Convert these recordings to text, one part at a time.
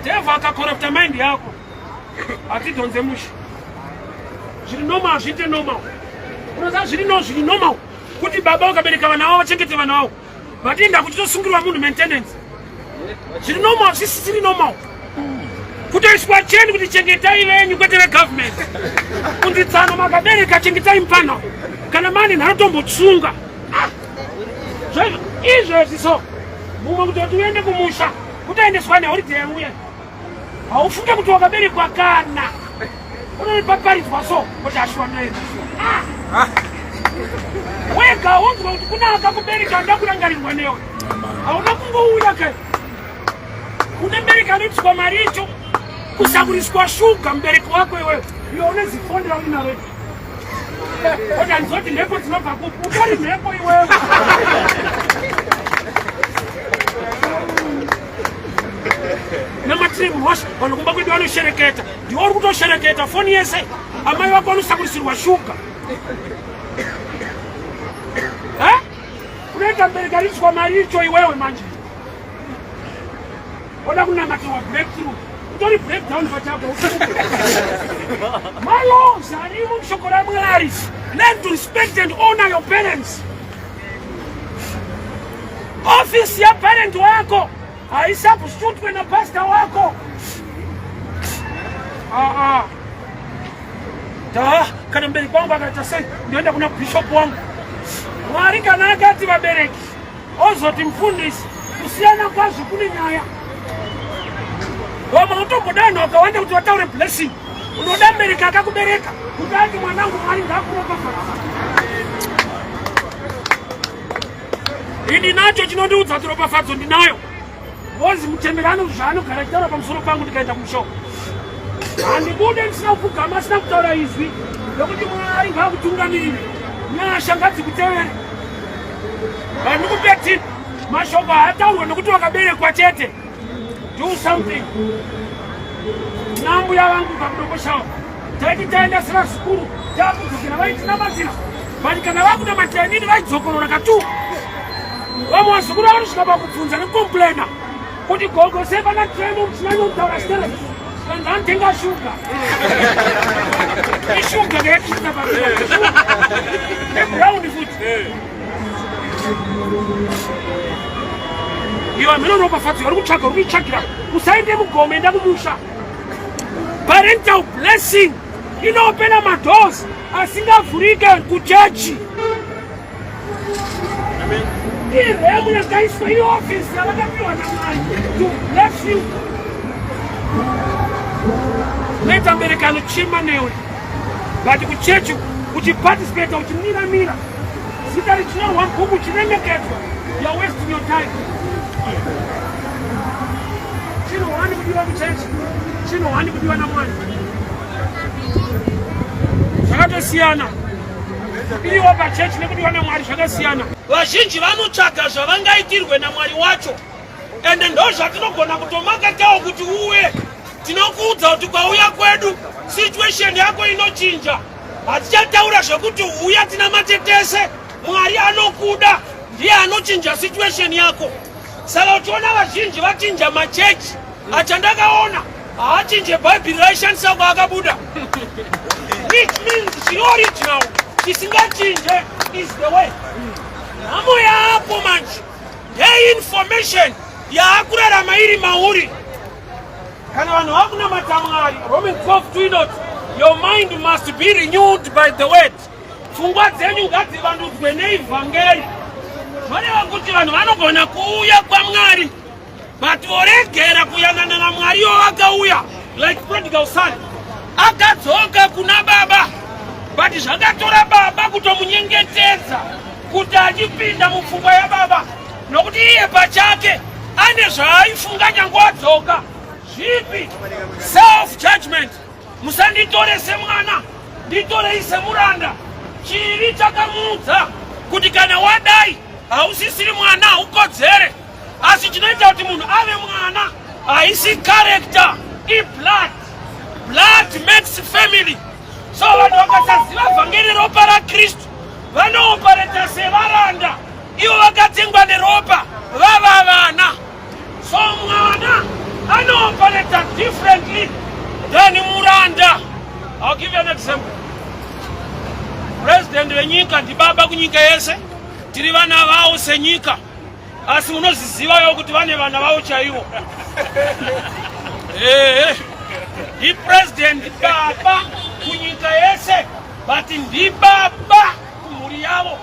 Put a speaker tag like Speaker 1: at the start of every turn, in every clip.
Speaker 1: devil akakorrupta mind yako atidonze mushi zviri normal zviite normal unoziva zviri normal kuti baba wakabereka vana vavo vachengete vana vavo vatinda kuchitosungirwa munhu maintenance zviri normal zvisiri normal kutoiswa cheni kuti chengetai venyu kwete vegovernment kunditsana makabereka chengetai mupana kana mani nhanotombotsunga izvezvi so mumwe kutoti uende kumusha kutaendeswa nehoriday yauya haufunge kuti wakaberekwa kana unopaparidzwa so kuti ashuwa noenda wega wonzwa kuti kuna akakubereka nda kurangarirwa newe hauna kungouya kai unebereka anotiswa mari icho kusakuriswa shuga mubereki wako iwewe iwe unezifondera uinawe kuti handizoti mhepo dzinobva kupi utori mhepo iwewe namatribu washa vanhu kumba kwedu vanoshereketa ndiwo uri kutoshereketa foni yese amai vako vanosakurisirwa shuga unoita mubereki ariswa mari icho iwewe manje oda kunamatirwa breakthrough utori breakdown pachako my laws arimo mushoko ramwari learn to respect and honor your parents office ya parent wako haisapusutwe na pasta wako kana mbereki wangu akaita sei ndioenda kuna bishop wangu mwari kana akati vabereki ozoti mfundisi kusiyana kwazvo kune nyaya wama utombodano wakawanda kuti wataure blessing unoda mbereki akakubereka kuti ati mwanangu mwari ngakuropafadza ini nacho chinondiudza kuti ropafadzo ndinayo wozi mutemberano zvaanogara chitaura pamusoro pangu ndikaenda kumushoka handibude ndisina kugama asina kutaura izwi nokuti mwari ngaakutungamirire nyasha ngadzikutevere vandikupetini mashoko haataurwa nokuti wakaberekwa chete do something nambuya vangu pakudokoshawa taiti taenda sira zvikuru takudzokera vaitinamatira but kana vakunamatira inini vaidzokorora katu vamwe vazukuru vanosvika pakubvunza nekomplaina kuti gogo sei pana tremo muchinanyomutaura chiterei ndanotenga shuga ishuga ndeyatisina ebraundi futi iwe minoropafadzi vari kutsvaga uri kuitsvagira usaende mugome enda kumusha parental blessing inopena madoors asingavhurike kuchechi iremu yakaiswa iofisi yavakapiwa namwari to bless you leta mbereki anochema newe but kuchechi uchiparticipata uchimiramira zita richinyorwa mubhuku uchiremekedzwa you're wasting your time chinohani kudiwa kuchechi chinohani kudiwa namwari zvakatosiyana iwo pachechi nekudiwa namwari zvakasiyana vazhinji vanotsvaga zvavangaitirwe namwari wacho ende ndo zvatinogona kutomakatawo kuti uwe tinokuudza kuti kwauya kwedu situation yako inochinja hatichataura zvekuti uya tina matetese mwari anokuda ndiye anochinja situation yako saka uchiona vazhinji vachinja machechi achandakaona haachinje bhaibheri raishandisa kwaakabuda which means the original chisingachinje is the way nhamo yaapo manje yeinformation yaakurarama iri mauri kana vanhu vakunamata mwari Roman 12 inoti your mind must be renewed by the word pfungwa dzenyu ngadzivandudzwe neivhangeri zvoreva kuti vanhu vanogona kuuya kwamwari but voregera kuyanana namwari iwo vakauya like prodigal son akadzoka kuna baba but zvakatora baba kutomunyengetedza kuti achipinda mupfungwa yababa nokuti iye pachake ane zvaaifunganya nyange adzoka zvipi self judgment musanditore semwana nditorei semuranda chivi chakamuudza kuti kana wadai hausisiri mwana haukodzere asi chinoita kuti munhu ave mwana haisi character iblood blood makes family so vanhu vakasaziva vhangeri ropa rakristu vanoopareta sevaranda ivo vakatengwa neropa vava vana so mwana operate differently than Muranda. I'll give you an example. President wenyika ndibaba kunyika yese tiri vana vao senyika asi munoziziva yokuti vane vana vao chaiwo. Ndi president baba kunyika yese but ndi baba kumuri yavo.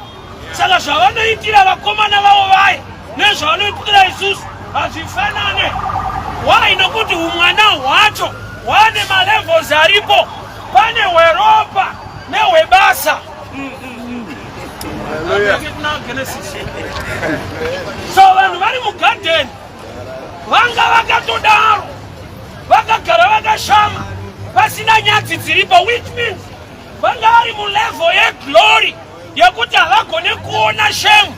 Speaker 1: Saka zvavanoitira vakomana vavo vaye nezvavanoitira isusu hazvifanane. Why nokuti umwana hwacho wane malevels aripo, pane hweropa nehwebasa. So vanhu vari mugarden vanga vakatodaro vakagara vakashama vasina nyadzi dziripo, which means vanga vari mulevel yeglory yekuti havagone kuona shemu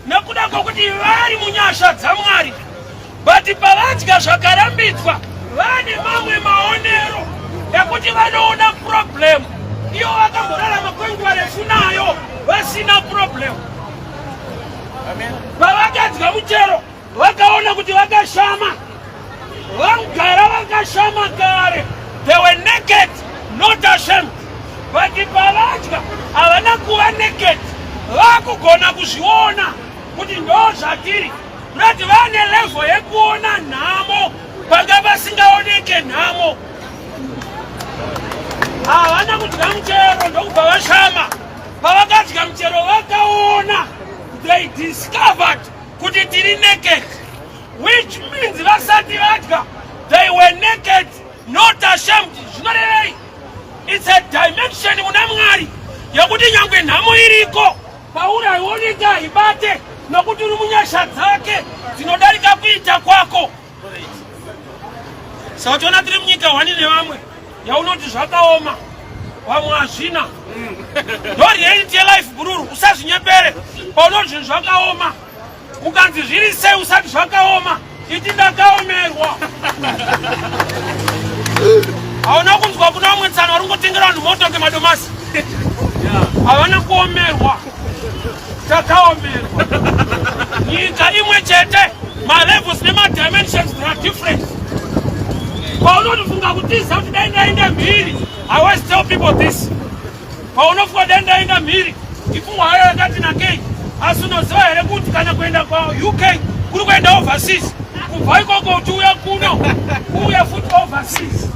Speaker 1: nekuda kwokuti vari munyasha dzaMwari. But pavadya zvakarambidzwa vane mamwe maonero ekuti vanoona problem. Iyo vakamborarama kwenguva refu nayo vasina problem. Pavakadya muchero vakaona kuti vakashama, vagara vakashama kare. They were naked, not ashamed. But pavadya havana kuva naked, vakugona kuzviona kuti ndo zvatiri. Kuti vane level yekuona nhamo panga vasingaoneke nhamo. Havana kudya muchero ndokubva vashama. Pavakadya muchero vakaona, they discovered kuti tiri naked, which means vasati vadya they were naked, not ashamed. Zvinorevei? It's a dimension muna Mwari yekuti nyangwe nhamo iriko pauri haioneka haibate nokuti uri munyasha dzake dzinodarika kuita kwako. Saka tiona tiri munyika hwani nevamwe yaunoti zvakaoma vamwe hazvina. Ndo reality yelife bururu. Usazvinyepere paunoti zvinhu zvakaoma, ukanzi zviri sei usati zvakaoma iti ndakaomerwa. Hauna kunzwa kuna vamwe tsana vari kutengera vanhu moto ngemadomasi. Havana kuomerwa, takaomerwa. Nyika imwe chete, my levels nema-dimensions are different. Paunofunga kutiza kuti dai ndaenda mhiri. I always tell people this. Paunofunga dai ndaenda mhiri, ifungwa hayo yakati nakei. Asi unoziva here kuti kana kuenda kwa UK kuri kuenda overseas. Kubva ikoko uchiuya kuno, kuuya futi overseas.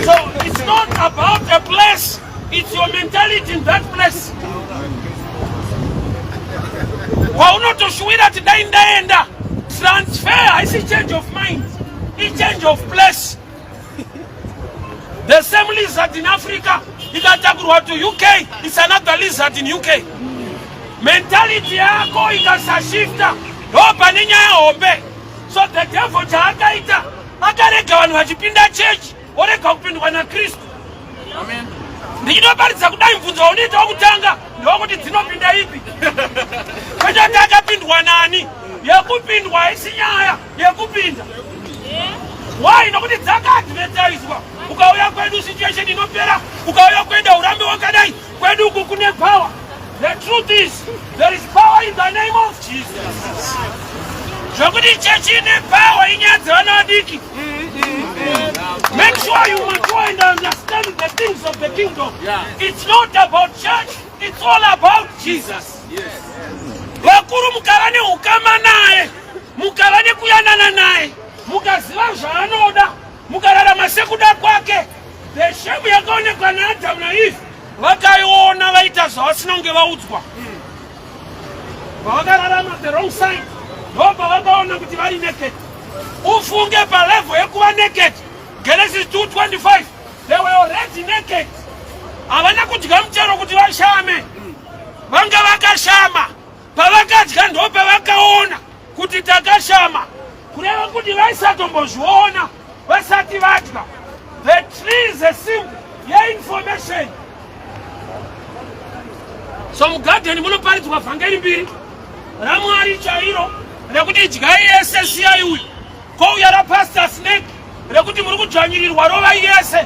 Speaker 1: So it's not about a place, it's your mentality in that place. Paunotoshuvira kuti dai ndaenda, transfer haisi change of mind, it's change of place. The same lizard in Africa, ikatakurwa to UK, it's another lizard in UK. Mentality yako ikasashifta, ndo pane nyaya hombe. So the devil chaakaita akarega vanhu vachipinda chechi orega kupindwa naKristu. Amen. Ndichinoparidza kudai mvunzo unoita wokutanga ndokuti dzinopinda ipi. Kwete akapindwa nani, yekupindwa haisi nyaya yekupinda. Why? Nokuti dzakaadvertiswa. Ukauya kwedu situation inopera, ukauya kwenda urambe wakadai, kwedu uku kune power. The truth is, there is power in the name of Jesus. Zvokuti chechi ine power inyadzi vana vadiki. Make sure you mature and understand the things of the kingdom. It's not about church, it's all about Jesus. Vakuru mukava neukama naye, mukava nekuyanana naye, mukaziva zvaanoda, mukararama sekuda kwake. The shame yakaonekwa naAdamu naEve vakaiona vaita zvavasina kunge vaudzwa. Vakararama the wrong side, ndobva vakaona kuti vari naked. Ufunge palevel yekuva naked. Genesis 2:25, they were already naked. Havana kudya muchero kuti vashame, vanga vakashama. Pavakadya ndo pavakaona kuti takashama, kureva kuti vaisatombozviona vasati vadya. The tree is a symbol yeinformation. So mugarden munoparidzwa vhangeri mbiri raMwari chairo rekuti dyai yese siyai uyu, kouya raPastor Snake rekuti muri kudzvanyirirwa rova yese.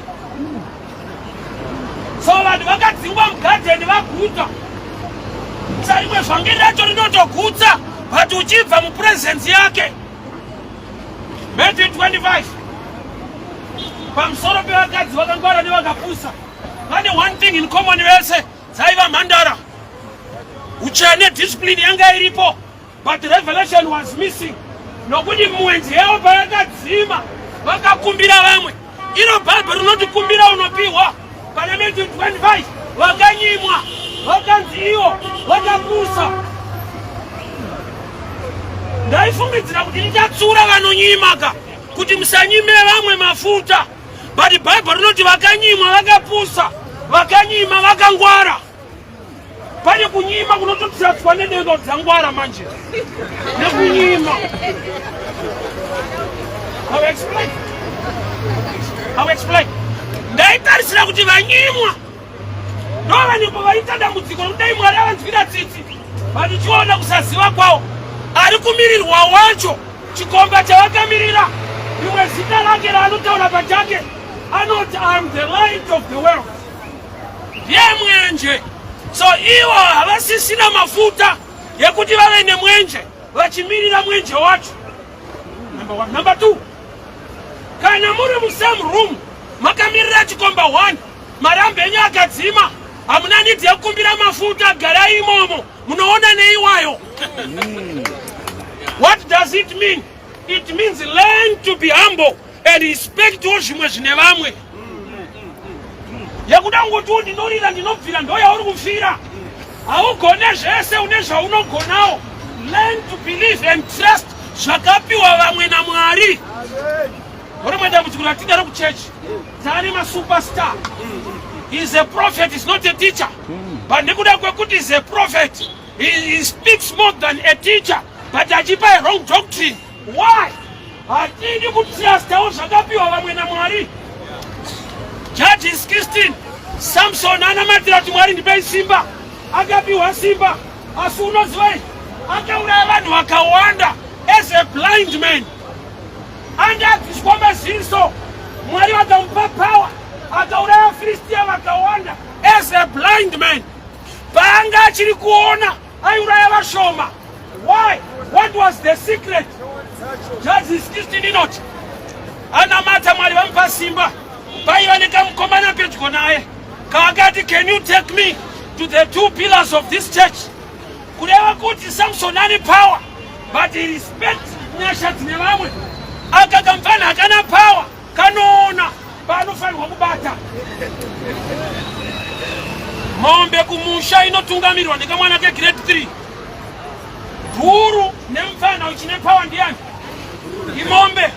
Speaker 1: So vanhu vakadzingwa mugarden vaguta. Sarimwe vhangeri racho rinotogutsa but uchibva mupresence yake. Matthew 25. Pamusoro pevakadzi vakangwara nevakapusa. Vane one thing in common vese, dzaiva mhandara. Uchene discipline yanga iripo, but revelation was missing. Nokuti mwenzi yavo payakadzima, vakakumbira vamwe. Ino Bible rinotikumbira unopiwa. Pana Matthew 25, vakanyimwa, vakanzi ivo, vakapusa. Ndaifungidzira kuti ndichatsura vanonyimaka, kuti musanyime vamwe mafuta. But the Bible rinoti vakanyimwa, vakapusa, vakanyima, vakangwara. Pane kunyima kunototsiratswa nedendo dzangwara manje. Nekunyima. I'll explain. Ndaitarisira kuti vanyimwa. Ndovaniko vaita dambudziko rokudai Mwari avanzwira tsitsi. Vachiona kusaziva kwavo. Ari kumirirwa wacho chikomba chavakamirira. Rimwe zita rake raanotaura pachake anoti I am the light of the world. Ndiye mwenje. So iwo havasisina mafuta yekuti vave nemwenje vachimirira mwenje wacho. Number one. Number two. Kana muri musame room makamirira chikomba 1 marambe enyu akadzima hamuna nidhi yekukumbira mafuta garai imomo munoona neiwayo. What does it mean? It means learn to be humble and respect zvimwe zvine vamwe. Yakuda ngoti ndinorira ndinobvira ndoyauri kufira. Haugone zvese une zvaunogonawo. Learn to believe and trust zvakapiwa vamwe naMwari. Uri mwenda muchikura tidaro kuchechi. Dzani masuperstar. He is a prophet, he's not a teacher. But nekuda kwekuti is a prophet. He speaks more than a teacher. But achipa a wrong doctrine. Why? Hatidi kutrustawo zvakapiwa vamwe naMwari. Judges 16. Samson anamatira kuti Mwari ndipei simba. Akapiwa simba. Asi unozivai? Akauraya vanhu vakawanda as a blind man. Anda zvikwamba ziso. Mwari vakamupa power. Akauraya Filistia vakawanda as a blind man. Paanga achiri kuona aiuraya vashoma. Why? What was the secret? Judges 16 inoti. Anamata Mwari vamupa simba. Paiva nekamukomana pedyo naye. Kakati, can you take me to the 2 pillars of this church? Kureva kuti Samson ane power, but he respects nyasha dzine vamwe. Akakamfana akana power, kanoona panofanirwa kubata. Mombe kumusha inotungamirwa nekamwana ke grade 3. Dhuru nemfana uchine power ndiani? Imombe.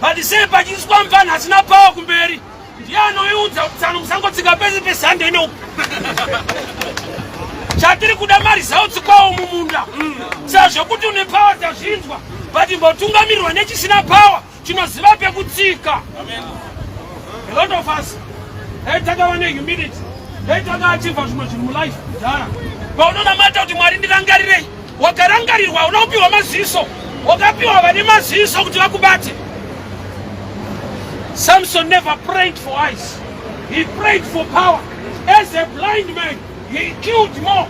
Speaker 1: But sei pachiswa mfana hasina power kumberi. Ndianoiudza kuti tsano musangotsika pese pese hande ino. Chatiri kuda mari zautsi kwawo mumunda. Sezvo kuti une power dzazvinzwa. But mbotungamirirwa nechisina power chinoziva pekutsika. A lot of us takava nehumility. Takaachiva zvimwe zvinhu mulife kudhara. Paunonamata kuti Mwari ndirangarirei. Wakarangarirwa unopiwa maziso. Wakapiwa vane maziso kuti vakubate. Samson never prayed for eyes. He prayed for power. As a blind man, he killed more.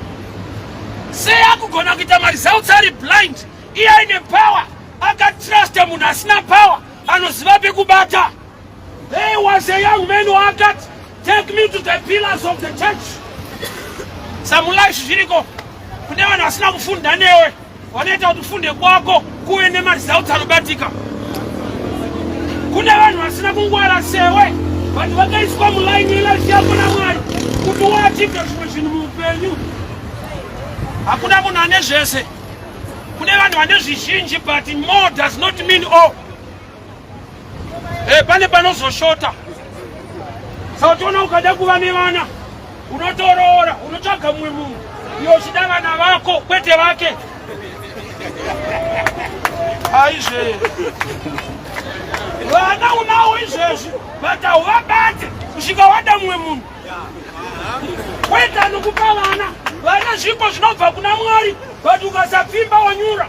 Speaker 1: Say akugona kuita mari zautsi ari blind. Iye aine power. Akatrust munhu asina power. Anoziva pekubata. There was a young man who akati, take me to the pillars of the church. Samulai zviriko. Kune vanhu vasina kufunda newe. Vanoita kuti ufunde kwako kuve nemari zautsi anobatika. Kune vanhu vasina kungwara sewe. Vanhu vakaiswa mulaini ilife yako naMwari kuti uachive zvimwe zvinhu muupenyu. Hakuna munhu ane zvese. Kune vanhu vane zvizhinji, but more does not mean all. Pane panozoshota. Saka unoona ukada kuva nevana unotoroora, unotsvaga mumwe munhu. Iwe uchida vana vako kwete vake. Aizve. Vana unawo izvezvi, but hauvabate kusvika wada mumwe munhu. Kwete anokupa vana. Vana zvipo zvinobva kuna Mwari, but ukasapfimba wanyura.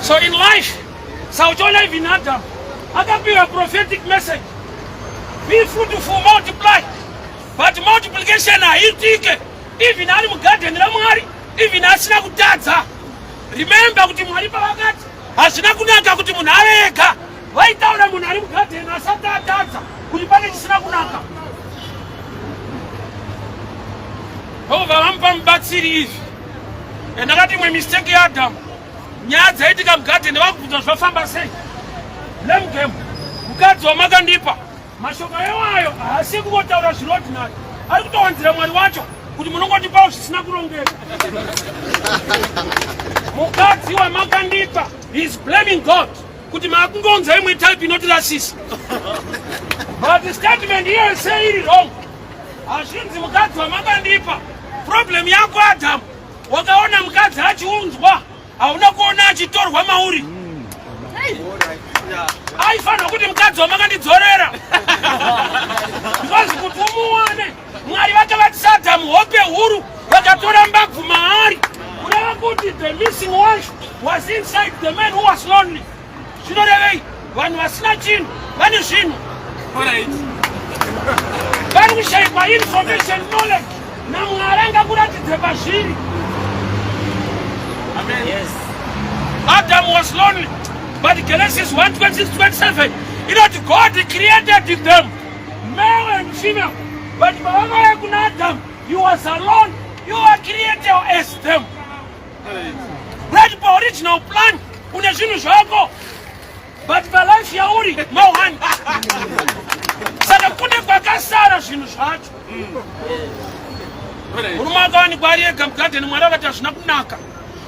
Speaker 1: So in life, sauchiona even Adam akapiwa a prophetic message. Be fruitful, multiply. But multiplication haitike. Even ari mugarden raMwari, even asina kutadza. Remember kuti Mwari pavakati hazvina kunaka kuti munhu ave ega. Vaitaura munhu ari mugadheni asati atadza kuti pane chisina kunaka. Jehovha vamupa mubatsiri izvi. Ndakati imwe mistake yaAdamu. Nyaya dzaitika mugadheni vakubvunza zvafamba sei. Blame game. Mukadzi wamakandipa. Mashoko ewayo haasi kungotaura zvirodinari. Ari kutowanzira Mwari wacho kuti munongotipawo zvisina kurongeka. Mukadzi wamakandipa is blaming God kuti makungonza imwe type inotirasisa. But the statement here say iri wrong. Hazvinzi mukadzi wamakandipa. Problem yako Adamu. Wakaona mukadzi achiunzwa hauna kuona achitorwa mauri. Aifanira kuti mukadzi wamakandidzorera. Because kuti umuwane Mwari vakavatisa Adamu hope huru vakatora mbabvu maari. Kureva kuti the missing wife was inside the man who was lonely. Zvinorevei vanhu vasina chinhu vane zvinhu. Vari kushayikwa information knowledge naMwari angakuratidze pazviri. Amen. Yes. Adam was lonely, but Genesis 1:26-27, you know, God created them, male and female. But Adam, you was alone. You are created as them. Right for original plan, una zvinhu zvako. But the life yauri mauhani. Saka kune kwakasara zvinhu zvacho. Murume akawanikwa ari ega mugadheni, Mwari akati hazvina kunaka.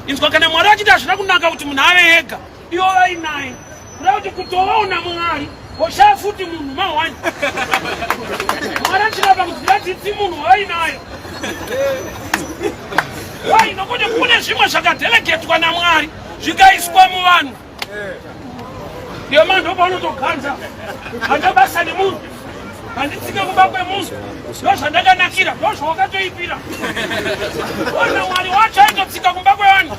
Speaker 1: Inzwa kana Mwari achiti hazvina kunaka kuti munhu ave ega, ivo vainaye. Kuda kuti kutovaona Mwari oshaya futi munhu mauhani. Mwari achirapa kuti ngadzidzi munhu vainaye. Wai nokuti kune zvimwe zvakadelegetwa naMwari zvikaiswa muvanhu. Ndiyo manhu paunotoganza handabasa nemunhu. Handitsike kumba kwemunhu. Ndozvandakanakira, ndozvawakatoipira. Ona Mwari wacho aitotsika kumba kwevanhu.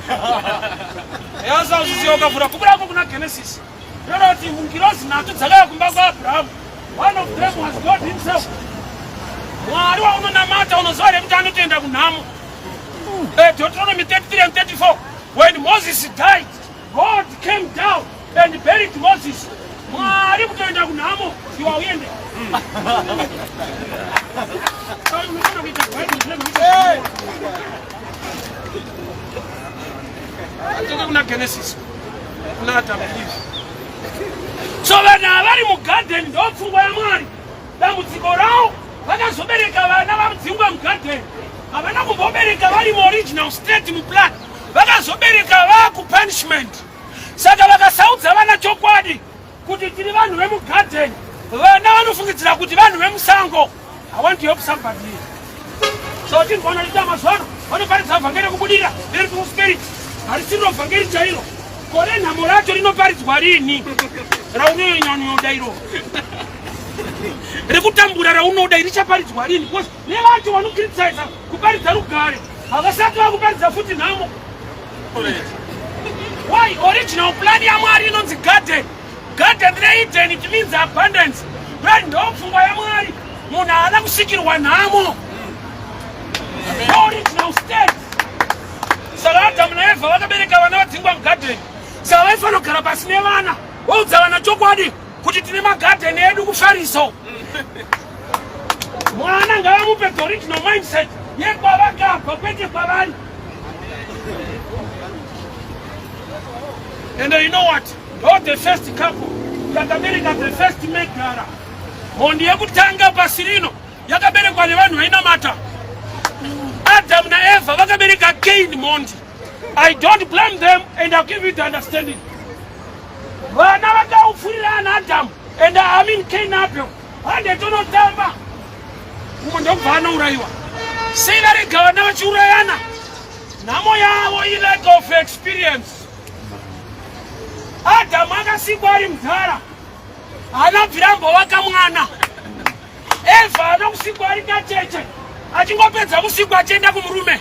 Speaker 1: Yazauziziva ukavhura bhuku rako kuna Genesis. Ndinoda kuti ngirozi nhatu dzakauya kumba kwaAbhurahamu. One of them was God himself. Mwari waunonamata unoziva here kuti anotoenda kunhamo. Deuteronomy 33:34. When Moses died, God came down and buried Moses. Mwari kutoenda kunhamo iwa uende. Kuna Genesis. Kuna Adam Eve. So vanhu vari mugadheni ndopfungwa yaMwari. Dambudziko ravo vakazobereka vana vamudzingwa mugadheni. Havana kumbobereka vari muoriginal state muplan. Vakazobereka vakupunishment. Saka vakasaudza vana chokwadi kuti tiri vanhu vemugadheni. Vana vanofungidzira kuti vanhu vemusango. I want to help somebody here. So tingoona kuti mazuva vanoparidza vhangeri kubudira riri kuspirit. Harisiro vhangeri chairo. Kore nhamo racho rinoparidzwa rini? Raunoda iro. Rekutambura raunoda richaparidzwa rini? Because nevacho vanokriticize kuparidza rugare. Havasati vakuparidza futi nhamo. Why? Original plan yaMwari inonzi garden. Garden reIden, it means abundance. Right? Ndopfungwa yaMwari. Munhu haana kusikirwa nhamo. Original state. Saka Adamu naEvha vakabereka vana vadzingwa mugadheni. Saka vaifanira kugara pasi nevana voudza vana chokwadi kuti tine magadheni edu kufariso. Mwana ngavamupe the original mindset yekwavakabva kwete kwavari. And you know what? Not the first couple yakabereka the first megara. Hondi yekutanga pasi rino yakaberekwa nevanhu vainamata. Adam naEvha vakabereka Cain Mondi. I don't blame them and I'll give you the understanding. Vana vakaupfurirana Adam and I mean Cain Abel. Hande tonotamba. Umwe ndobva anouraiwa. Sei varega vana vachiurayana? Nhamo yavo ilack of experience. Adamu akasikwa ari mudhara. Haana bvira mbovaka mwana. Evha anokusikwa ari kacheche. Achingopedza kusikwa achienda kumurume.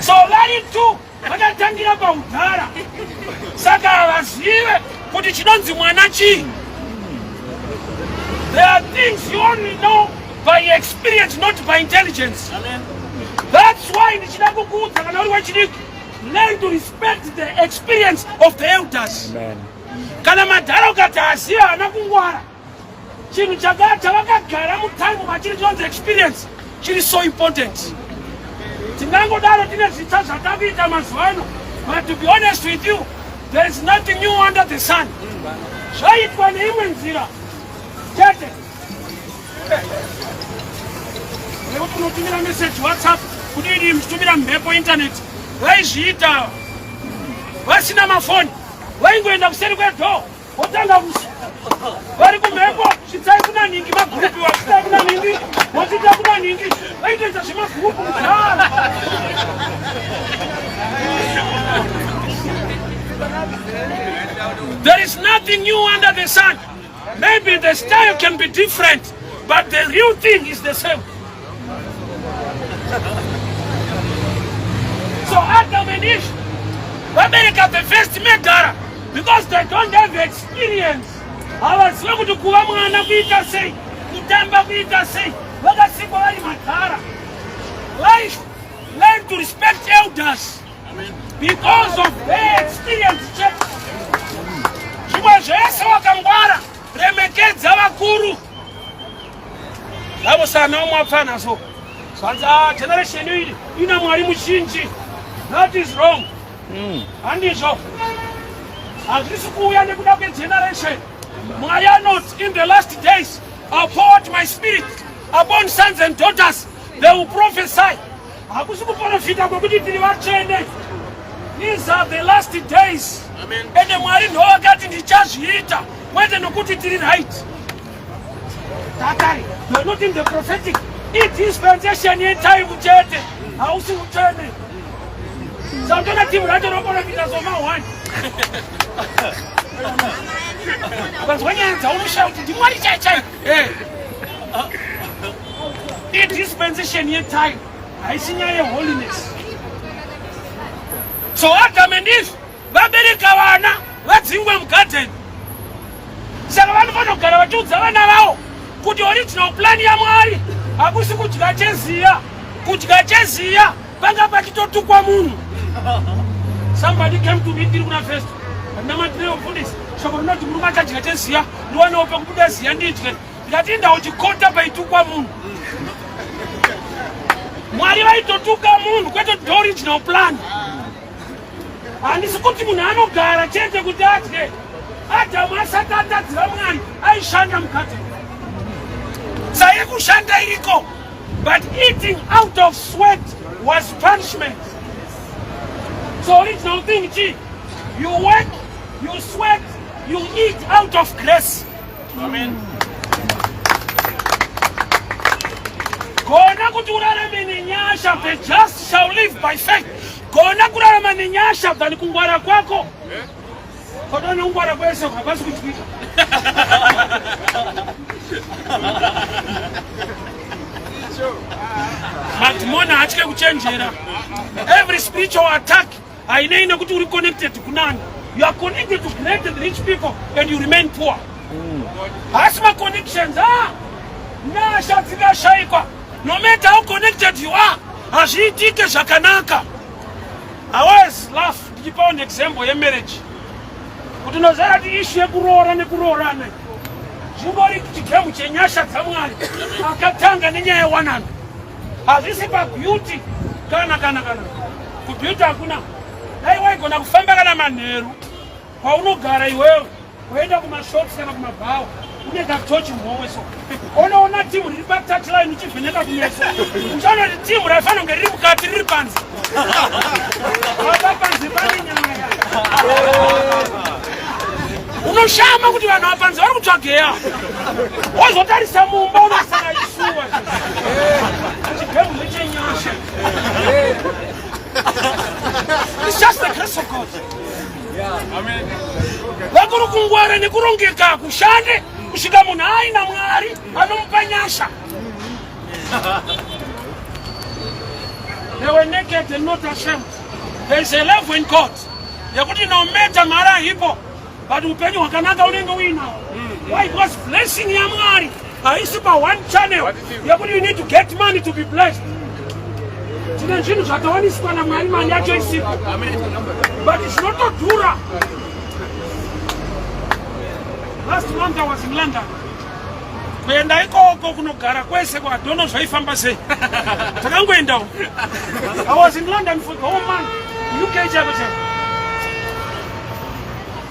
Speaker 1: So vari tu vakatangira paudhara. Saka havazive kuti chinonzi mwana chii. There are things you only know by experience, not by intelligence. Amen. That's why learn to respect the experience of the elders.
Speaker 2: Amen.
Speaker 1: Kana madhara ukataziya anakungwara chinhu chakati vakagara mutime machiri experience chiri so important. Tinangodaro tine zvita zvatakuita mazuva ano, but to be honest with you, there is nothing new under the sun. Zvaitwa neimwe nzira chete. Nekuti unotumira message WhatsApp kudii muchitumira mhepo internet, vaizviita vasina mafoni, vaingoenda kuseri kwedho wotanga vari kumhepo zvidzai kuna ningi magrupi, wazvidzai kuna ningi wazvidzai kuna ningi, vaitoita zvemagrupu kudhara. There is nothing new under the sun. Maybe the style can be different, but the real thing is the same. So Adam and Eve, America the first Megara, because they don't have experience. Havaziva kuti kuva mwana kuita sei, kutamba kuita sei, vakasikwa vari madhara. Life, learn to respect elders because of their experience. Zvimwe zvese wakangwara, remekedza vakuru. Zvavo sana omwapfa nazvo. Svanza generation iyi ina mwari muzhinji. That is wrong. Handizvo. Hazvisi kuuya nekuda kwegeneration. Mwari anoti, in the last days, I'll pour out my spirit upon sons and daughters. They will prophesy. Hakusi kuprofita kwekuti tiri vatsvene. These are the last days.
Speaker 3: Amen.
Speaker 1: And Mwari ndowakati ndichazviita, kwete nokuti tiri right. Takari, you're not in the prophetic. It is dispensation in time chete. Hausi utsvene. Santona timu racho roprofita soma 1. Because when you shout, Mwari chai. It is dispensation in time. I see your holiness. So Adam and Eve, vabereka vana, vadzingwe mugarden. Saka vanofanogara vachiudza vana vavo kuti original plan yaMwari hakusi kudya cheziya. Kudya cheziya panga pachitotukwa munhu. Somebody came to me tiri kuna first. Ndamatirewo kudisi. Shoko rinoti murume achadya cheziya, ndiwanewo pekubuda ziya ndidye. Ndikati ndauchikota paitukwa munhu. Mwari vaitotuka munhu, kwete the original plan. Handisi kuti munhu anogara chete kuti adye. Adamu asati atadzira Mwari aishanda mukati. Saikushanda iriko, but eating out of sweat was punishment. So original thing chi, you work, you sweat, you eat out of grace.
Speaker 3: Amen.
Speaker 1: Kona kuti urarame nenyasha, the just shall live by faith. Kona kurarama nenyasha dhani kungwara kwako. Kona nungwara kwese kwabasi kuchika. Matimona hachike kuchenjera. Every spiritual attack, hainaina kuti uri connected kunani. You are connected to great rich people and you remain poor. Asma connections, nyasha dzikashaikwa. No matter how connected you are, hazviitike zvakanaka. I always laugh ndichipa an example ye marriage. Kuti nozara ti issue yekuroora nekuroorana. Zvingori chigemu chenyasha dzaMwari akatanga nenyaya yewanano. Hazvisi pabeauty kana. Kubeauty hakuna. Dai waigona kufamba kana manheru kwaunogara iwewe, woenda kumashops kana kumabhawa, une katochi muhomwe so. Unoona timu riri patouchline ichivheneka kumeso. Uchaona kuti timu raifanira kunge riri mukati riri panze. Apa panze pane nyaya. Unoshama kuti vanhu vapanze vari kutsvageya. Wozotarisa mumba unosara isuwa. Chigemu nechenyasha. It's just the grace of God.
Speaker 3: Amen.
Speaker 1: Vakuru kungwara nekurongeka kushande kusvika munhu aina Mwari anomupa nyasha. They were naked and not ashamed. There is a love in God. Yekuti no matter mara hipo, but upenyu hwakanaka unenge uinawo. Why? It was blessing yaMwari. Haisi pa one channel. Yekuti you need to get money to be blessed. Tina nchini zvatawaniswa naMwari mali yacho isipo. But it's not a dura. Last month I was in London. Kuenda ikoko kunogara kwese kwa dono zvaifamba sei. Takangoenda. I was in London for the whole month. UK chapter.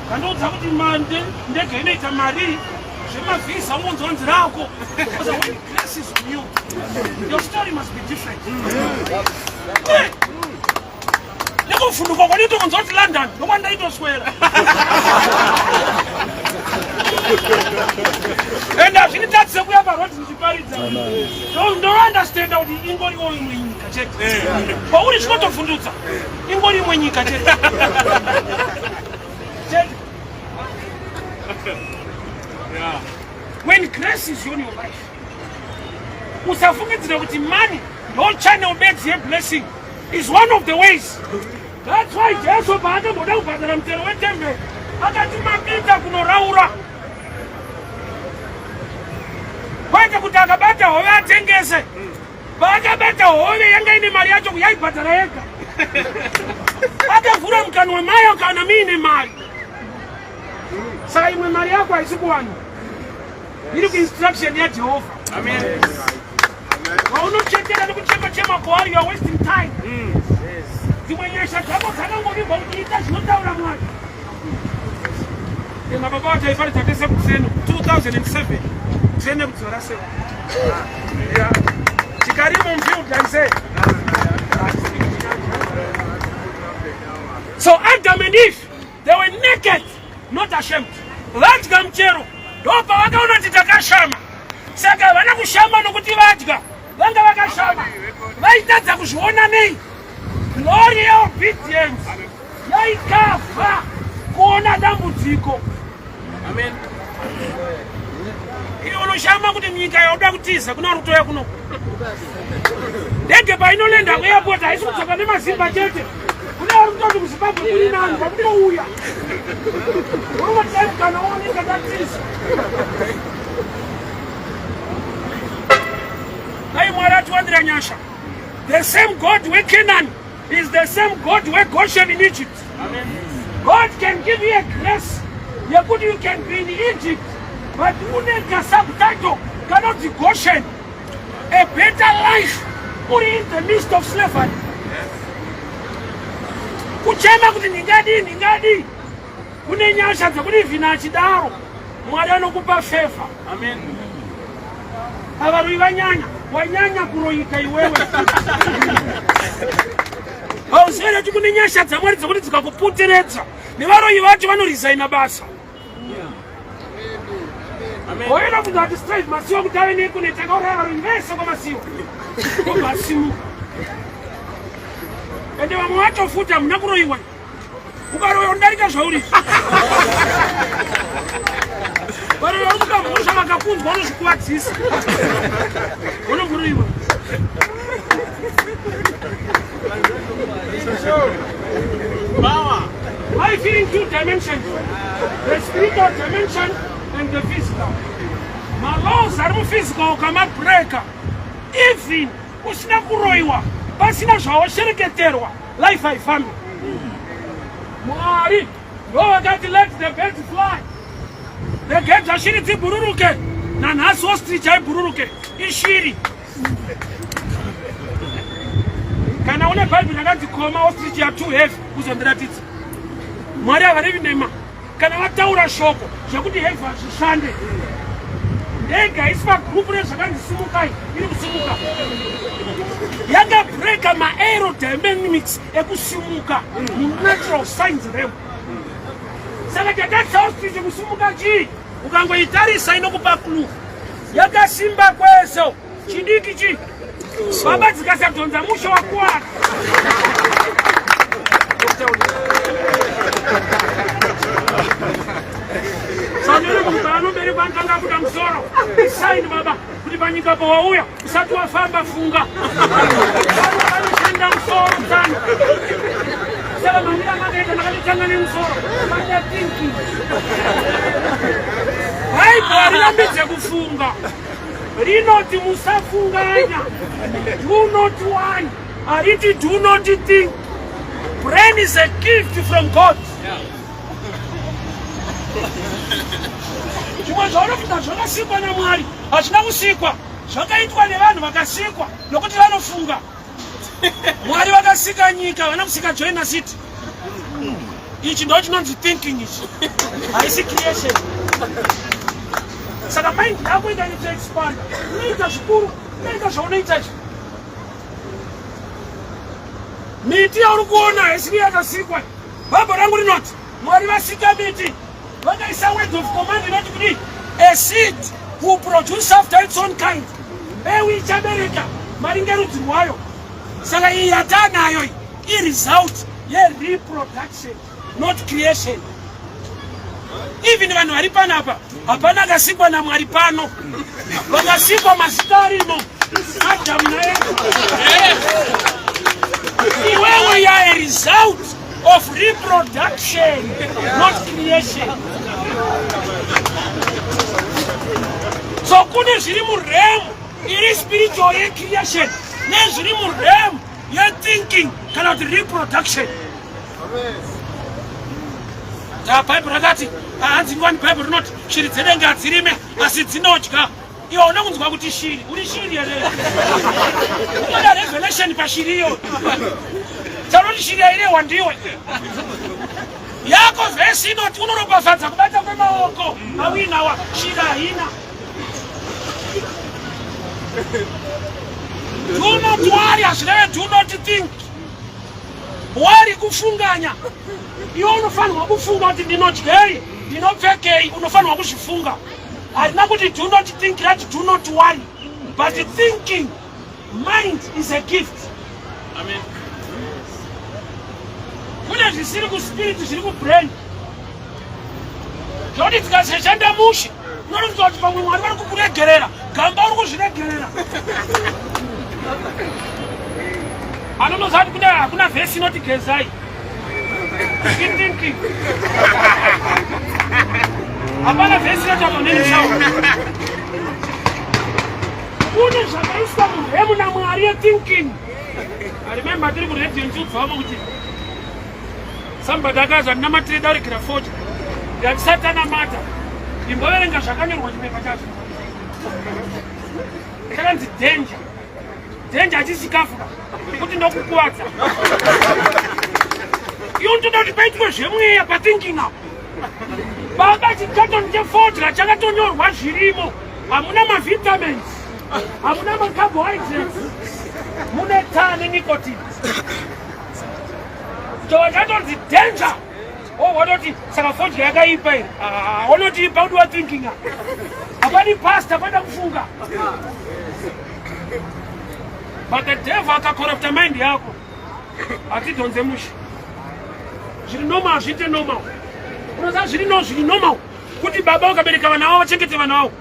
Speaker 1: Kandoudza kuti mande ndege inoita mari zvemavhisa ungonzwanzi rako. Because when grace is on you, your story must be different. Nekufunduka kwanito kunzoti London, nokwandaitoswera. And I've seen that we have a lot in the don't understand how the Ingori in Kachet. But what is not of Funduza? Ingori when you Kachet. When grace is on your life, Usafunga with money, no channel makes your blessing is one of the ways. That's why Jesus Bada Boda Badam Telwetembe. I got to Makita Kunoraura. Kwenda kutaka bata howe atengeze. Baada bata howe yanga ine mali yacho kuyaipata raeka. Hata fura mkanwe mayo kana mimi mali. Sasa imwe mali yako haisikuwani. Ili instruction ya Jehova. Amen. Waunochekera nikuchema kwa you are wasting time. Zimwenyesha tabo kanango ni bautika zinotaura mwali. Ina baba wa taifa litatese kusenu 2007. Zene kutorase. Yeah. Chikarimu mfiu kanse. So Adam and Eve, they were naked, not ashamed. That gamchero. Dopa wakaona titakashama. Saka wana kushama nokuti vadya. Vanga vakashama. Vaitadza kuzviona nei. Glory of obedience. Yaikafa kuona dambudziko. Amen. Iyo unoshama kuti nyika yoda kutiza kuna rutoya kuno. Ndege painolenda kuairport haisi kudzoka nemazimba chete. Kuna rutoya kuZimbabwe kuri nani pakunouya. Unobatira kana uoneka tatizo. Ai Mwari atiwandira nyasha. The same God we Canaan is the same God we Goshen in Egypt. Amen. God can give you a grace. You can be in Egypt, but uneka subtitle cannot be Goshen. A better life put in the midst of slavery. Kuchema kuti ningadi. Kune nyasha dzekuti vina chidaro. Mwari anokupa favor. Amen. Avarui wanyanya kuroika iwewe. Hausere kuti kune nyasha dzamwari dzekuti dzikakuputeredza. Nevaroi vacho vanorizaina basa. Oina kuti atistraive masiwo kuti ave nekuneteka urava ruivese kwamasiwo. Masimu. Ende vamwe vacho futa muna kuroiwa. Ukaroiwa undarika zvauri. Varoiwa ukamusha vakakunzwa unozvikuwadzisa. Unokuroiwa. Life in two dimensions. The spiritual dimension and the physical. My laws are physical, kama breaker. Even usina kuroiwa, pasina zvawashereketerwa, life haifambi. Mwari, wakati let the birds fly. The birds ashiri dzibururuke, na nhasi ostrich aibururuke, ishiri. Kana une Bible yakati koma ostrich ya too heavy, uzondiratidza. Mwari avarivi nema. Kana vataura shoko zvekuti heavy zvishande. Ndege haisipa group rezvakandisimukai iri kusimuka. Yakabreka ma-aerodynamics ekusimuka mu-natural science realm. Saka tatatsa ostrich kusimuka chii ukangoitarisa inokupa clue. Yakasimba kweso chidiki chii baba dzikasadhonza musho wakuwara. Sanere mubano mberi kwantanga kuda msoro. Isaini baba kuti panyika po wauya usati wafamba funga. Vanotenda msoro sana. Saka manira makaita nakalitangane msoro. Manja thinking. Bhaibheri harinambidze kufunga. Rinoti musafunganya. Do not want. Ariti, do not think. Brain is a gift from God. Chimwe zvaunokuita zvakasikwa naMwari hazvina kusikwa, zvakaitwa nevanhu vakasikwa nokuti vanofunga. Mwari vakasika nyika, vana kusika joiner city. Ichi ndo chinonzi thinking ichi, haisi creation. Saka mind yako ikaita expand, unoita zvikuru, unoita zvaunoita ichi. Miti yauri kuona haisi yakasikwa. Bhabha rangu rinoti Mwari vasika miti vakaisa word of command inoti kuti a seed will produce after its own kind. Mbeu ichabereka maringe rudzi rwayo. Saka iyi yatanayo iyi result reproduction, not creation. Even vanhu vari panapa hapana akasikwa naMwari pano, vakasikwa mazita arimo Adamu naEva. Iwewe you are a result of reproduction, not creation. So kune zviri muremu iri spiritual creation, nezviri muremu thinking kana kuti reproduction. Bible rakati hanzi ngwani Bible rinoti shiri dzedenga hadzirime asi dzinodya. Iwe una kunzwa kuti shiri, uri shiri here? Unoda revelation pashiri iyo. Chanoti shiri yairehwa ndiwe. Yako vhesi inoti unoropafadza kubata kwemaoko awinawa, shiri haina. Do not worry, hazvireve do not think. Wari kufunganya. Iwe unofanirwa kufunga kuti ndinodyei, ndinopfekei, unofanirwa kuzvifunga. Hazina kuti do not think, that do not worry. But thinking, mind is a gift.
Speaker 3: Amen.
Speaker 1: Kune zvisiri kuspirit, zviri kubrain. Zvoti tikasashanda mushe, unorinzwa kuti pamwe Mwari vari kukuregerera, gamba uri kuzviregerera. Anonoziva kuti hakuna vhesi inoti gezai. Thinking. Hapana vhesi inoti atonenishao. Kune zvakaiswa muremu naMwari thinking. I remember tiri kuredio ndichibvamo kuti somebody akazi andinamatire darikira 40 ndachisatanamata ndimboverenga zvakanyorwa chipepa chacho. Chakanzi danger. Danger hachizikafu kuti ndokukuwadza. Iwe unotoda kuti paitwe zvemweya pathinking apo. Baba chikatoni chefodya chakatonyorwa zvirimo. Hamuna mavitamins, hamuna macarbohydrates, mune taa nenicotine. Chova chatonzi danger. Wanoti saka fodya yakaipa here. Wanoti ipa kuti wathinking apo. Hapana pasta, hapana kufunga. But the devil akakorrupta mind yako. Atidonze mushi. Zviri normal, zvite normal. Unoziva zviri normal. Kuti baba ukabereka vana vavo vachengete vana vavo.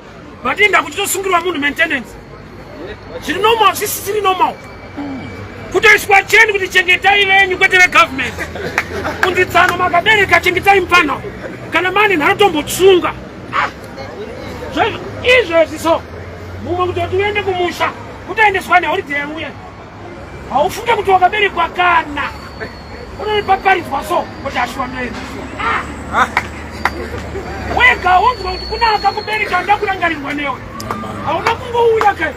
Speaker 1: But inda kuchitosungirwa munhu maintenance. Zviri normal, zvisiri normal. Kutoiswa cheni kuti chengetai venyu kwete vegovernment. Kunditsano makabereka chengetai mupana. Kana mani nhanotombotsunga. Izvozvi so. Mumwe kutoti uende kumusha. Kutaendeswa neholiday yauya. Haufunge kuti wakaberekwa kana. Unopaparidzwa so kuti ashuwa naye. Wega wonzwa kuti kuna akakubereka ndakurangarirwa newe. Hauna kungouya kai.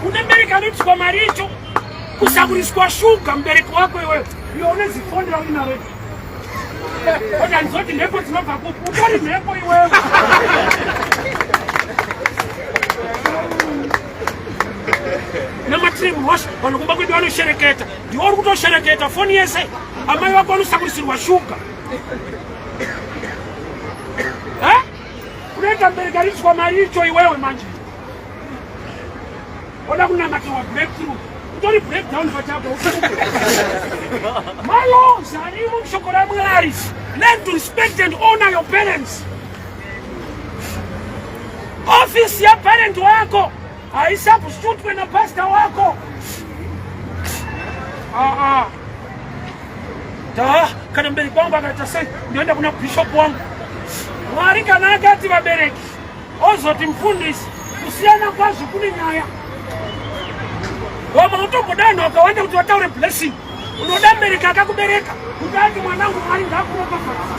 Speaker 1: Unebereka notswa mari icho. Kusakuriswa shuga mubereki wako iwewe. Iwe unezifondera uinawe. Kota ndizoti mhepo dzinobva kupi. Utori mhepo iwewe. Namatrimu washa, vanokumba kwedu vanoshereketa. Ndiwo uri kutoshereketa foni yese. Amai vako vanosakurisirwa shuga. Unoita mubereki aritswa mari icho iwewe manje. Oda kunamatirwa breakthrough. Utori breakdown pachako. My laws arimo mushoko raMwari. Learn to respect and honor your parents. Office ya parent wako haisabustutwe na pastor wako. Kana mbereki wangu akaita sei ndienda kuna bishop wangu. Mwari kana akati vabereki ozoti mfundisi kusiyana kwazvo kune nyaya. Wama utokodana wakawanda kuti wataure blessing. Unoda Amerika akakubereka. Kuti mwanangu Mwari ngakuropafadza.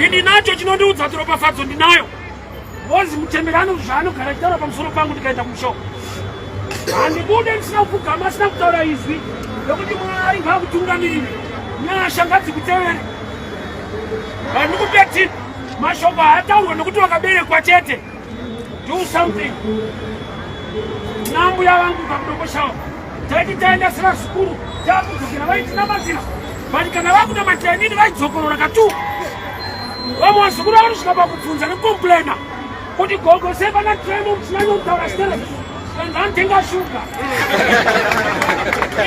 Speaker 1: Ndinacho chinondiudza kuti ropafadzo ndinayo. Bozi mutemberano zvaanogara achitaura pamusoro pangu ndikaenda kumushoka. Handibude ndisina kupfugama asina kutaura izwi rokuti Mwari ngakutungamirire. Nyasha ngadzikutevere. Ndikupeti mashoko haataurwa nokuti wakaberekwa chete. Do something. Nambu yavangu kakudokoshawo. Taiti taenda sira sukuru. Takudzokera vaitina mazira. Bali kana vakuda matyainini vaidzokorora katu. Vamwe vazukuru vanosvika pakubvunza nekomplaina kuti gogo sepana tremo muchinyanyo kutaura chiterezi. Ndantenga shuga.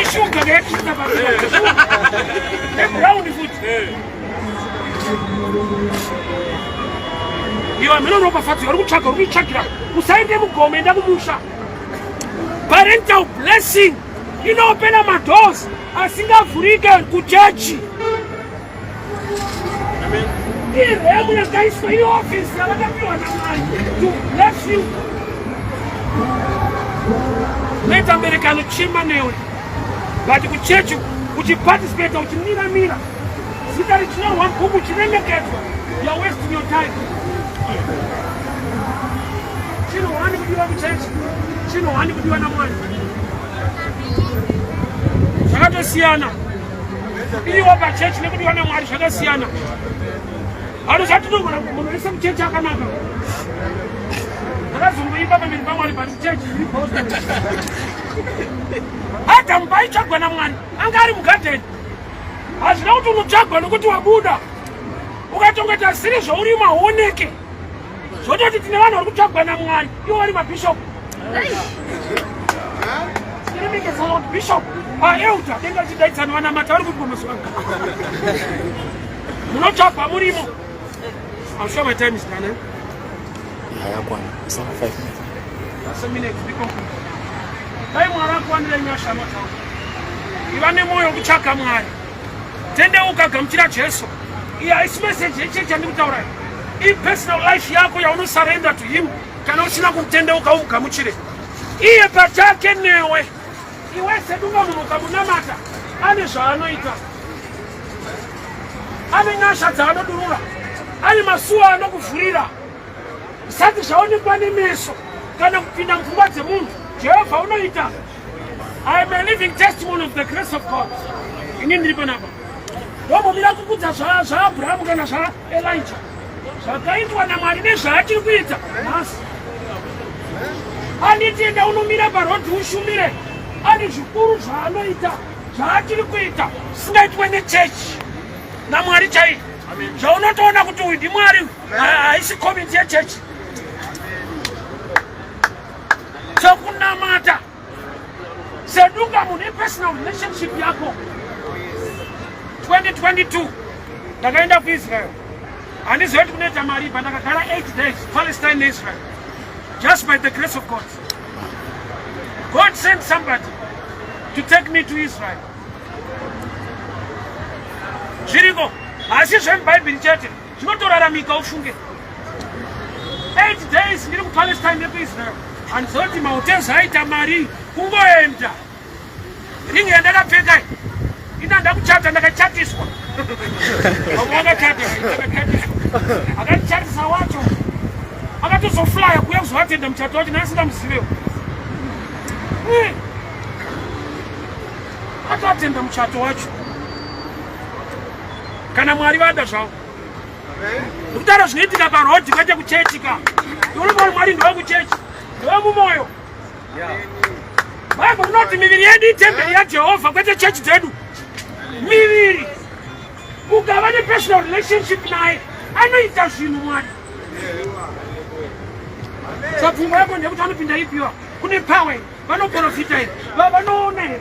Speaker 1: Ishuga ngekuita pakubvunza. Ebrown futi. Iwa mino ropafadzo uri kutsvaga uri kuitsvagira. Usaende mugome enda kumusha. Parental blessing inopena madoors asingavhurike kuchechi. Iremu yakaiswa iri office yavakapiwa naMwari to bless you. Leta mberekano chima newe. But kuchechi uchiparticipate uchimira. Zita richinyorwa mubhuku uchiremekedzwa. You are wasting your time. Chinohani kudiwa kuchechi. Chinohani kudiwa naMwari. Zvakatosiyana. Iriwo pachechi nekudiwa naMwari zvakasiyana. Harusatinogona munhu wese muchechi akanaka. Ndakazomboimba pamberi paMwari but chechi iri posta. Adamu paitsvagwa naMwari anga ari mugadheni. Hazvina kuti unotsvagwa nokuti wabuda. Ukatongeta siri zvauri maoneke. Zvototi tine vanhu vari kutsvagwa naMwari ivo vari mabhishopu. Tirimikesa bishop. Elder denga chidaidzana vanamata vari kupomosa. Munotsvagwa murimo. I'm sure my time is done, eh?
Speaker 2: It's not 5 minutes.
Speaker 1: That's a minute to be complete. Dai Mwari akuwanire nyasha matauri. Iva nemoyo wekutsvaga Mwari. Tendeuka gamuchira Jesu. Iyi haisi message yechechi yandikutaurai. I-personal life yako yaunosarenda to him kana usina kumutendeuka umugamuchire. Iye pachake newe. Iwe sedunga munhu ukamunamata ane zvaanoita. Ane nyasha dzaanodurura. Ane masuo anokuvhurira. Zvisati zvaonekwa nemeso kana kupinda mupfungwa dzemunhu. Jehovha unoita. I am a living testimony of the grace of God. Ini ndiri panapa. Ndomira kukudza zvaAbhurahamu kana zvaElijah. Zvakaitwa naMwari nezvaachiri kuita nhasi. Anditienda unomira parodhi ushumire. Ane zvikuru zvaanoita, zvaachiri kuita, singaitwe nechechi. naMwari chaiye. Zvaunotoona kuti uyu ndiMwari haisi komiti yechechi. Chokunamata. Sedunga mune personal relationship yako. 2022 ndakaenda kuIsrael. Handizoti kunoita mari pandakagara 8 days Palestine Israel. Just by the grace of God. God sent somebody to take me to Israel. Zviriko, asi zvemubhaibheri chete, zvinotoraramika ufunge. 8 days ndiri kuPalestine nekuIsrael. Handizoti mahotels aita mari kungoenda. Ringi yandakapfeka ina ndakuchata ndakachatiswa. Akachatisa wacho. Akatozoflya kuya kuzoatenda muchato wacho nasingamuzivewo. Akatenda muchato wacho. Kana Mwari vada zvavo. Kutaura zvinoitika parodhi kwete kuchechi ka. Unoona Mwari ndiwe kuchechi. Ndiwe mumoyo. Bhaibheri rinoti miviri yedu itemberi yaJehovha kwete chechi dzedu. Miviri. Ukava nepersonal relationship naye anoita zvinhu Mwari. Pfungwa yako ndekuti anopinda ipiwa. Kune power, vanoprofita here, vanoona here.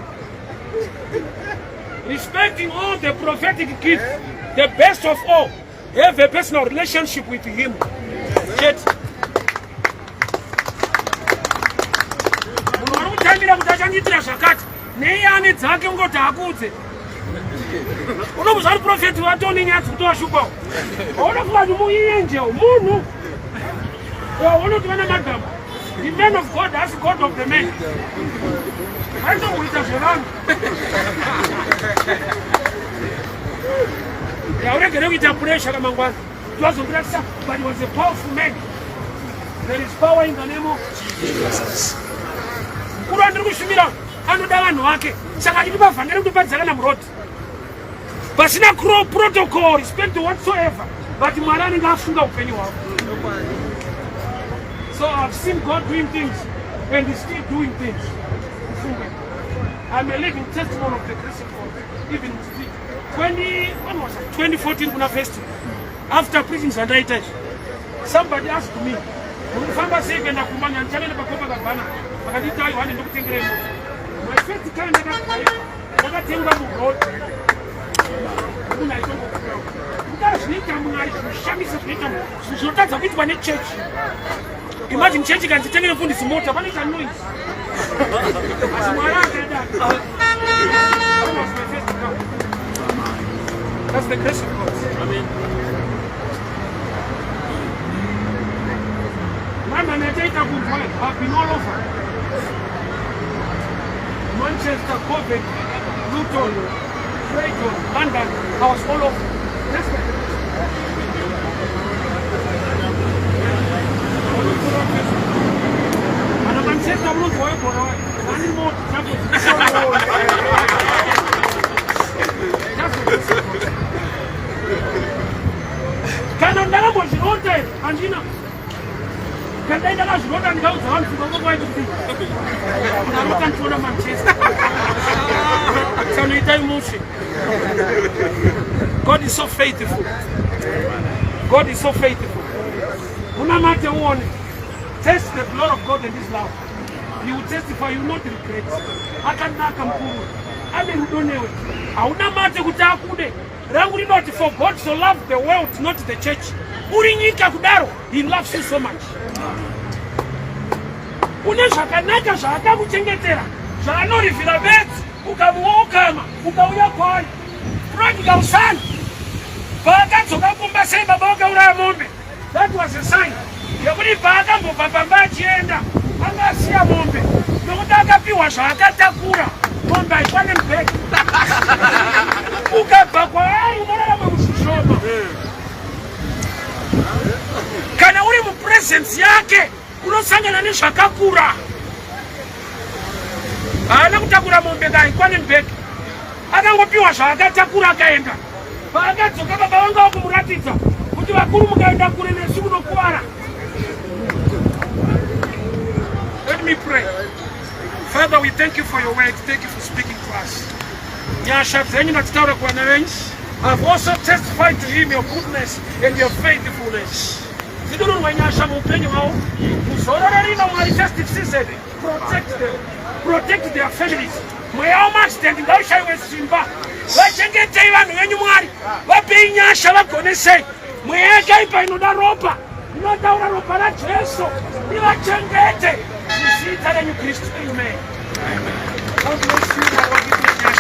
Speaker 1: Respecting all the prophetic gifts, the best of all, have a personal relationship with him. Yet, munhu ari kutambira kuti achandiitira zvakati, neiye ane dzake ungoti hakudze. Unobva ari profeti watoni nyadzi kuti washupawo. Unofunga kuti muienjeo, munhu. Unoti vana magama. The man of God has God of the man. I know what is wrong. I already know it's a pressure among one. It was a blessing, but he was a powerful man. There is power in the name of Jesus. Protocol, respect whatsoever. But so I've seen God doing things and He's still doing things. I'm a living testimony of the grace of God. Even when 2014 Kuna Festival, after preaching Sunday, somebody asked me, my first time imagine church can tell you this motor, but it's a noise. That's the grace of God. Amen. I've been all over. Manchester, Coventry, Luton, Brighton, London. I was all over. That's my and I'm Manchester, I'm not going for one more trouble. Can I never watch it all day? And you know. Can they not run and go down to the way to be? I'm not going to Manchester. God is so faithful. God is so faithful. No matter what, test the blood of God in this life. You will testify, you will not regret. I can not come forward. I mean, don't know it. I will not matter what I could. Not for God so love the world, not the church. He loves you so much. Unashakanaka shaka kuchengetera. Shano rifilabet, ukamuokama, ukauya kwani. Practical son. Baka toka kumba semba boka ura mombe. That was a sign. Yabuni baka mbopapamba chienda. Anga siya mombe. Nukutaka piwa shaka takura. Mombe aikwane mpeki. Ukabakwa unarala mwishushoma. Kana uri presence yake unosangana neshakakura. Ana kutakura mombe kai kwani mpeki. Akangopiwa zvakatakura akaenda. Paakadzoka baba vangu vakumuratidza kuti vakuru mukaenda kure nesu munokuwara. Let me pray. Father, we thank you for your word. Thank you for speaking to us. Nyasha dzenyu natitaura kuvana venyu. I've also testified to him your goodness and your faithfulness. Tidururwa nyasha muupenyu hwavo. Muzorora rino Mwari festive season. Protect them. Protect their families. Mweya wamaaccident ngaushayiwe simba. Vachengetei vanhu venyu Mwari. Vapei nyasha vagonesei. Mweya yakaipa inoda ropa. Inotaura ropa raJesu. Ivachengete. Muzita renyu Kristu. Amen. God bless you.